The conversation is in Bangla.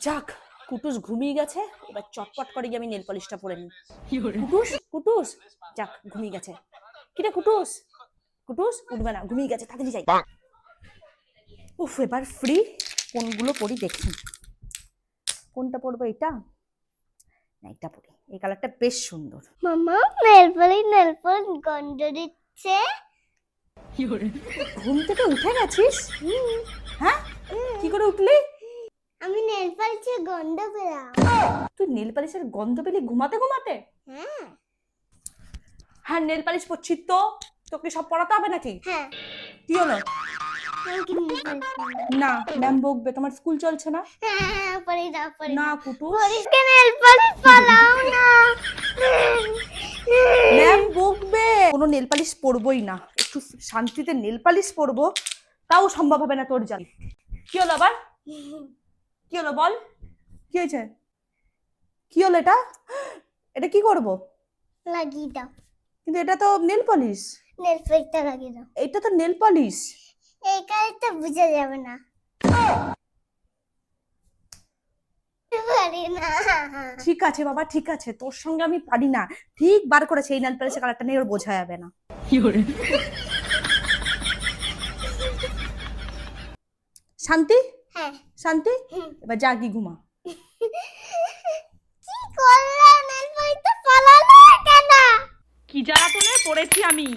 যাক, কুটুস ঘুমিয়ে গেছে। এবার চটপট করে গিয়ে আমি নেল পলিশটা পরে নিই। কুটুস কুটুস, যাক ঘুমিয়ে গেছে। কিরে কুটুস, কুটুস উঠবে না, ঘুমিয়ে গেছে, তাড়াতাড়ি যাই। উফ, এবার ফ্রি। কোনগুলো পরি দেখি, কোনটা পরবো? এটা না, এটা পরি। এই কালারটা বেশ সুন্দর। মামা নেল পলিশ গন্ধ দিচ্ছে। ঘুম থেকে উঠে গেছিস? হ্যাঁ, কি করে উঠলি? আমি নেল পলিশের গন্ধ পেলাম। তুই নেল পালিশের গন্ধ পেলি ঘুমাতে ঘুমাতে? হ্যাঁ হ্যাঁ, নেল পালিশ পরছি তো। তোকে সব পড়াতে হবে নাকি? হ্যাঁ, কি হলো? আমাকে নেল পলিশ পরাও। না, ম্যাম বকবে। তোমার স্কুল চলছে না। হ্যাঁ, পরে দাও পরে না দাও। কুটুস, পরিষ্কার নেল পলিশ পরাও না। ম্যাম বকবে। কোনো নেল পালিশ পরবই না, একটু শান্তিতে নেল পালিশ পরবো, তাও সম্ভব হবে না তোর জান। কি হলো আবার? কি হলো বল, কি হয়েছে? কি হলো এটা? এটা কি করব? লাগিয়ে দাও, কিন্তু এটা তো নেল পলিশ। নেল পলিশটা লাগিয়ে দাও। এটা তো নেল পলিশ। এই কালারটা বোঝা যাবে না। পারি না। ঠিক আছে বাবা, ঠিক আছে, তোর সঙ্গে আমি পারি না। ঠিক বার করেছে, এই নেল পালিশের কালারটা নিয়ে ওর বোঝা যাবে না। শান্তি, হ্যাঁ, শান্তি, এবার জাগি ঘুমা। কি করলে? নেল পলিশটা পালালো কেন? কি জ্বালাতনে পড়েছি আমি।